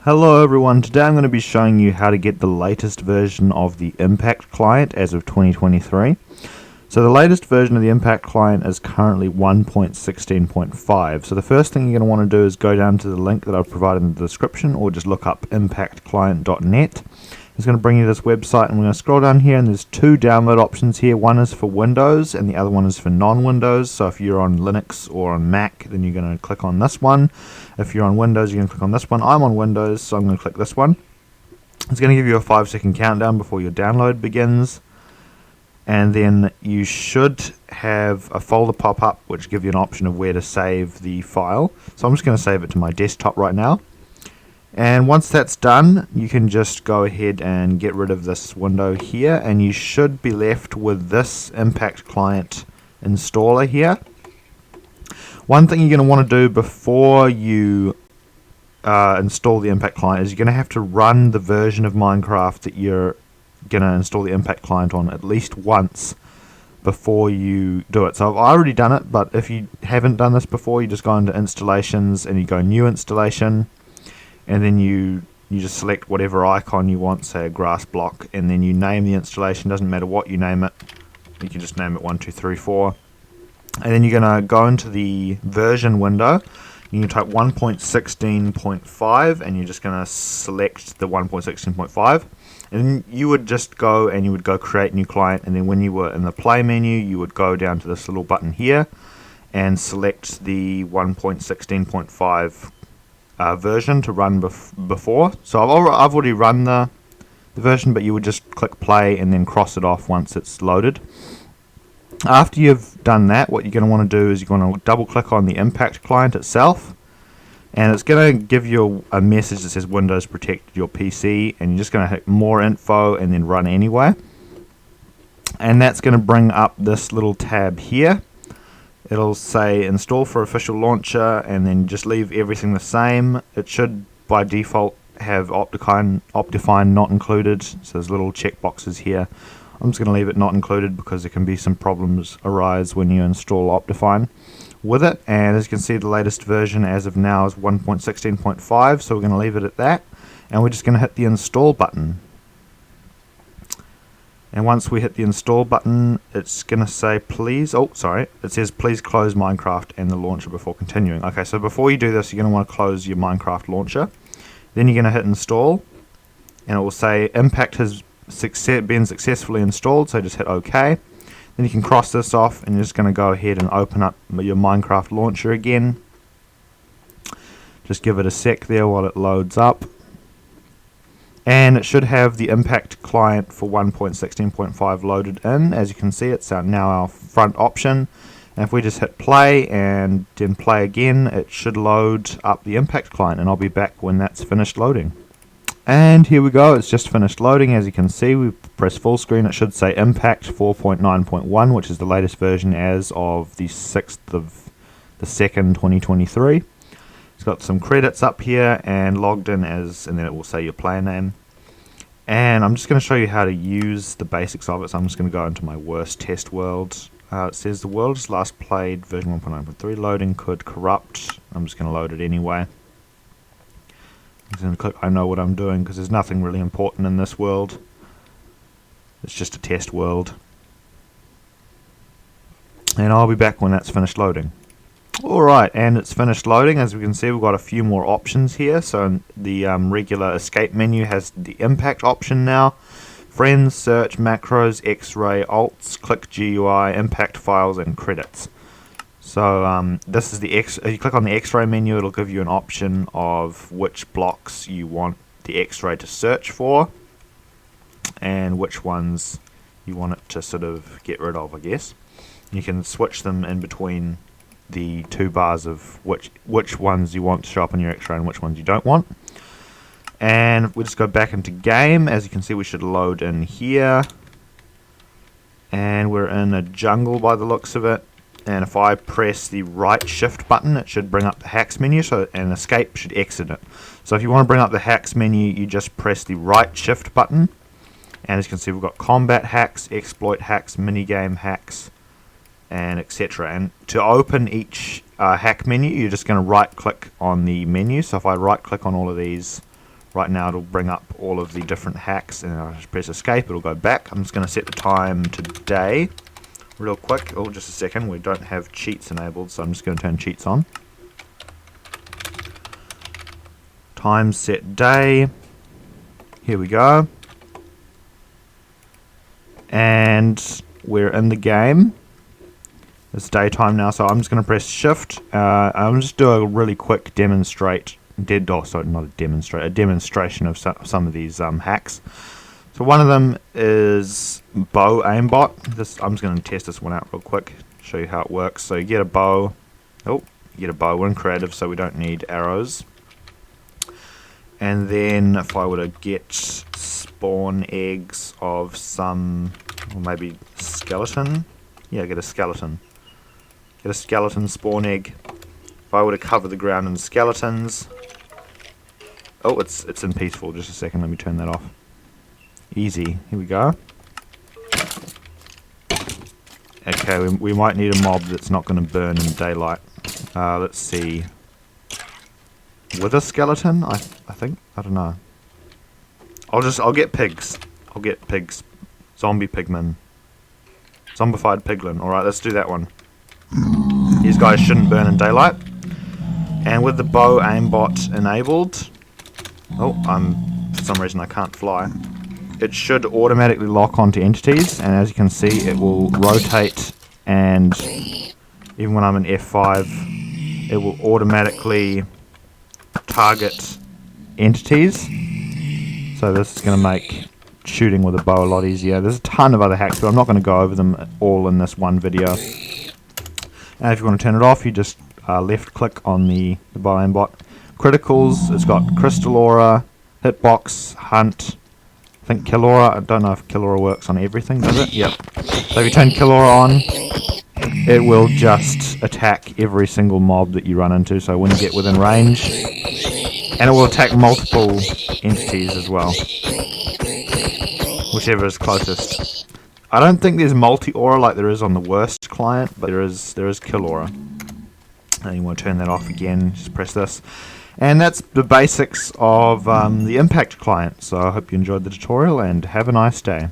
Hello everyone, today I'm going to be showing you how to get the latest version of the Impact client as of 2023. So the latest version of the Impact client is currently 1.16.5. So the first thing you're going to want to do is go down to the link that I've provided in the description, or just look up impactclient.net. It's going to bring you to this website, and we're going to scroll down here, and there's two download options here. One is for Windows and the other one is for non-Windows. So if you're on Linux or on Mac, then you're going to click on this one. If you're on Windows, you're going to click on this one. I'm on Windows, so I'm going to click this one. It's going to give you a 5-second countdown before your download begins, and then you should have a folder pop up which gives you an option of where to save the file. So I'm just going to save it to my desktop right now. And once that's done, you can just go ahead and get rid of this window here, and you should be left with this Impact client installer here. One thing you're going to want to do before you install the Impact client is you're going to have to run the version of Minecraft that you're going to install the Impact client on at least once before you do it. So I've already done it, but if you haven't done this before, you just go into installations and you go new installation, and then you just select whatever icon you want, say a grass block, and then you name the installation. Doesn't matter what you name it, you can just name it 1, 2, 3, 4. And then you're going to go into the version window. You can type 1.16.5, and you're just going to select the 1.16.5. And then you would just go and you would go create new client, and then when you were in the play menu, you would go down to this little button here and select the 1.16.5 version to run before. So I've already run the version, but you would just click play and then cross it off once it's loaded. After you've done that, what you're going to want to do is you're going to double click on the Impact client itself, and it's going to give you a message that says Windows protected your PC, and you're just going to hit more info and then run anyway, and that's going to bring up this little tab here. It'll say install for official launcher, and then just leave everything the same. It should by default have Optifine not included, so there's little check boxes here. I'm just going to leave it not included because there can be some problems arise when you install Optifine with it. And as you can see, the latest version as of now is 1.16.5, so we're going to leave it at that, and we're just going to hit the install button. And once we hit the install button, it's going to say it says please close Minecraft and the launcher before continuing. Okay, so before you do this, you're going to want to close your Minecraft launcher. Then you're going to hit install, and it will say Impact has been successfully installed, so just hit OK. Then you can cross this off, and you're just going to go ahead and open up your Minecraft launcher again. Just give it a sec there while it loads up. And it should have the Impact client for 1.16.5 loaded in. As you can see, it's now our front option. And if we just hit play and then play again, it should load up the Impact client, and I'll be back when that's finished loading. And here we go, it's just finished loading. As you can see, we press full screen, it should say Impact 4.9.1, which is the latest version as of the 6th of the 2nd, 2023. It's got some credits up here and logged in as, and then it will say your player name. And I'm just going to show you how to use the basics of it. So I'm just going to go into my worst test world. It says the world is last played version 1.9.3, loading could corrupt. I'm just going to load it anyway. I'm just going to click I know what I'm doing because there's nothing really important in this world. It's just a test world. And I'll be back when that's finished loading. Alright, and it's finished loading. As we can see, we've got a few more options here. So the regular escape menu has the Impact option now. Friends, search, macros, X-ray, alts, click GUI, Impact files, and credits. So this is if you click on the X-ray menu, it'll give you an option of which blocks you want the X-ray to search for, and which ones you want it to sort of get rid of, I guess. You can switch them in between the two bars of which ones you want to show up on your X-ray and which ones you don't want. And we'll just go back into game. As you can see, we should load in here, and we're in a jungle by the looks of it. And if I press the right shift button, it should bring up the hacks menu, and escape should exit it. So if you want to bring up the hacks menu, you just press the right shift button, and as you can see, we've got combat hacks, exploit hacks, minigame hacks, and etc. And to open each hack menu, you're just going to right click on the menu. So if I right click on all of these Right now it'll bring up all of the different hacks, and I'll just press escape, it'll go back. I'm just going to set the time to day real quick. Oh, just a second, we don't have cheats enabled, so I'm just going to turn cheats on. Time set day. Here we go. And we're in the game. It's daytime now, so I'm just going to press shift. I'm just do a really quick demonstration of some of these hacks. So one of them is bow aimbot. I'm just going to test this one out real quick, show you how it works. So you get a bow. We're in creative, so we don't need arrows. And then if I were to get spawn eggs of some, or maybe skeleton. Yeah, get a skeleton. Get a skeleton spawn egg. If I were to cover the ground in skeletons. Oh, it's in peaceful. Just a second, let me turn that off. Easy. Here we go. Okay, we might need a mob that's not going to burn in daylight. Let's see. With a skeleton, I think. I don't know. I'll get pigs. I'll get pigs. Zombie pigmen. Zombified piglin. Alright, let's do that one. These guys shouldn't burn in daylight. And with the bow aimbot enabled, for some reason I can't fly. It should automatically lock onto entities, and as you can see, it will rotate, and even when I'm in F5, it will automatically target entities. So this is going to make shooting with a bow a lot easier. There's a ton of other hacks, but I'm not going to go over them all in this one video. And if you want to turn it off, you just left click on the bow aimbot. Criticals, it's got crystal aura, hitbox, hunt, I think kill aura. I don't know if kill aura works on everything, does it? Yep. So if you turn kill aura on, it will just attack every single mob that you run into, so when you get within range. And it will attack multiple entities as well, whichever is closest. I don't think there's multi-aura like there is on the worst client, but there is kill aura. And you want to turn that off again, just press this. And that's the basics of the Impact client. So I hope you enjoyed the tutorial, and have a nice day.